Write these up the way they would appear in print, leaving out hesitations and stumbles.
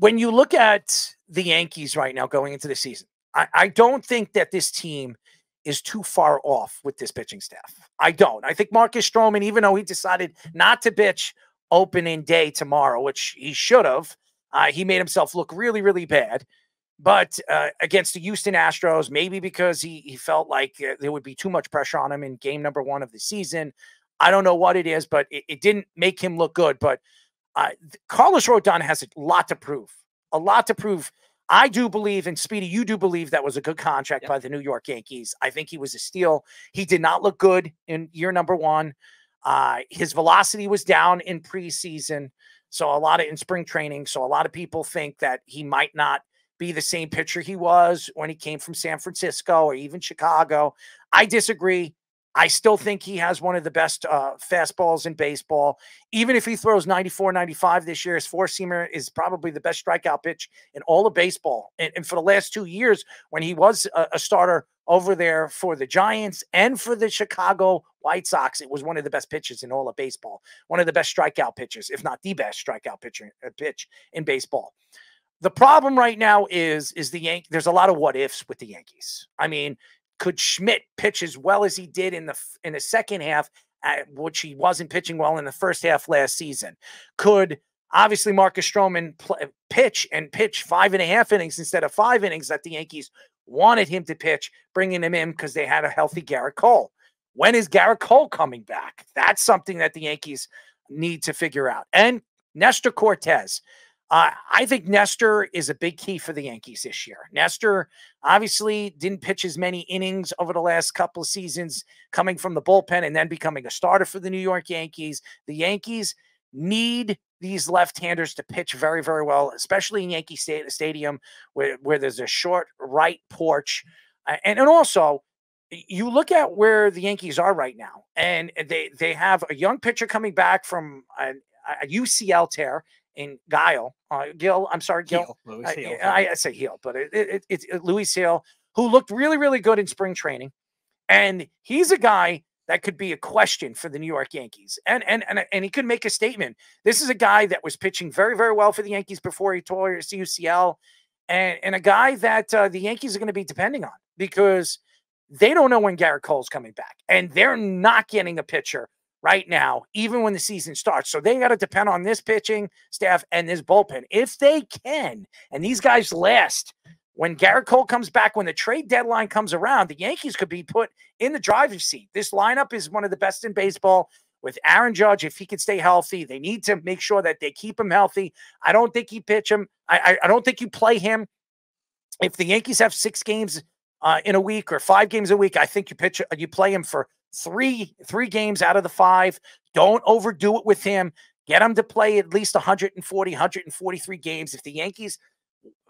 when you look at the Yankees right now going into the season, I don't think that this team is too far off with this pitching staff. I don't. I think Marcus Stroman, even though he decided not to pitch opening day tomorrow, which he should have, he made himself look really, really bad. But against the Houston Astros, maybe because he felt like there would be too much pressure on him in game number 1 of the season. I don't know what it is, but it didn't make him look good. But Carlos Rodon has a lot to prove. A lot to prove. I do believe, and Speedy, you do believe that was a good contract by the New York Yankees. I think he was a steal. He did not look good in year number 1. His velocity was down in preseason, in spring training. So a lot of people think that he might not be the same pitcher he was when he came from San Francisco or even Chicago. I disagree. I still think he has one of the best fastballs in baseball. Even if he throws 94, 95 this year, his four-seamer is probably the best strikeout pitch in all of baseball. And for the last 2 years, when he was a starter over there for the Giants and for the Chicago White Sox, it was one of the best pitches in all of baseball. One of the best strikeout pitches, if not the best strikeout pitch in baseball. The problem right now is there's a lot of what ifs with the Yankees. I mean, could Schmidt pitch as well as he did in the second half, which he wasn't pitching well in the first half last season? Could obviously Marcus Stroman pitch 5.5 innings instead of 5 innings that the Yankees wanted him to pitch, bringing him in because they had a healthy Garrett Cole? When is Garrett Cole coming back? That's something that the Yankees need to figure out. And Nestor Cortez. I think Nestor is a big key for the Yankees this year. Nestor obviously didn't pitch as many innings over the last couple of seasons, coming from the bullpen and then becoming a starter for the New York Yankees. The Yankees need these left-handers to pitch very, very well, especially in Yankee Stadium where there's a short right porch. And also, you look at where the Yankees are right now, and they have a young pitcher coming back from a UCL tear in Gil. I'm sorry, Gil. I say Gil, but it's Luis Gil, who looked really, really good in spring training. And he's a guy that could be a question for the New York Yankees. And he could make a statement. This is a guy that was pitching very, very well for the Yankees before he tore his UCL. And a guy that the Yankees are going to be depending on because they don't know when Garrett Cole's coming back. And they're not getting a pitcher right now, even when the season starts. So they got to depend on this pitching staff and this bullpen. If they can, and these guys last, when Garrett Cole comes back, when the trade deadline comes around, the Yankees could be put in the driver's seat. This lineup is one of the best in baseball with Aaron Judge. If he can stay healthy, they need to make sure that they keep him healthy. I don't think you pitch him. I don't think you play him. If the Yankees have 6 games in a week or 5 games a week, I think you play him for three games out of the 5. Don't overdo it with him. Get him to play at least 140, 143 games. If the Yankees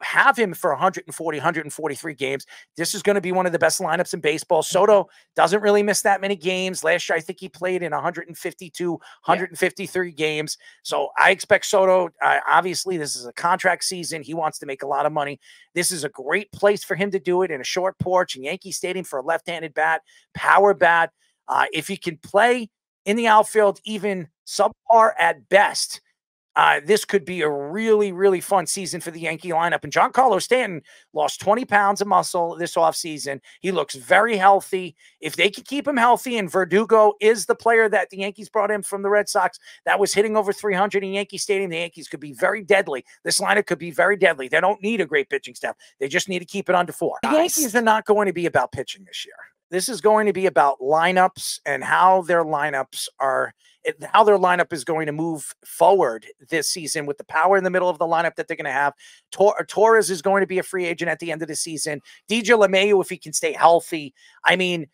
have him for 140, 143 games, this is going to be one of the best lineups in baseball. Soto doesn't really miss that many games. Last year, I think he played in 152, 153 games. So I expect Soto, obviously, this is a contract season. He wants to make a lot of money. This is a great place for him to do it in a short porch in Yankee Stadium for a left-handed bat, power bat. If he can play in the outfield, even subpar at best, this could be a really, really fun season for the Yankee lineup. And Giancarlo Stanton lost 20 pounds of muscle this offseason. He looks very healthy. If they can keep him healthy, and Verdugo is the player that the Yankees brought in from the Red Sox that was hitting over 300 in Yankee Stadium, the Yankees could be very deadly. This lineup could be very deadly. They don't need a great pitching staff. They just need to keep it under 4. The Yankees are not going to be about pitching this year. This is going to be about lineups and how their lineup is going to move forward this season with the power in the middle of the lineup that they're going to have. Torres is going to be a free agent at the end of the season. DJ LeMahieu, if he can stay healthy. I mean,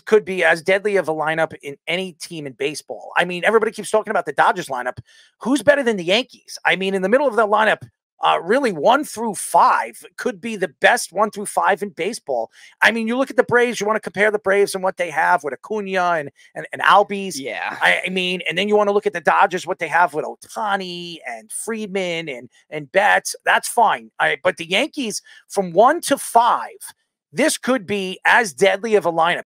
could be as deadly of a lineup in any team in baseball. I mean, everybody keeps talking about the Dodgers lineup. Who's better than the Yankees? I mean, in the middle of the lineup, really 1 through 5 could be the best 1 through 5 in baseball. I mean, you look at the Braves, you want to compare the Braves and what they have with Acuna and Albies. Yeah. I mean, and then you want to look at the Dodgers, what they have with Ohtani and Friedman and Betts. That's fine. But the Yankees from 1 to 5, this could be as deadly of a lineup.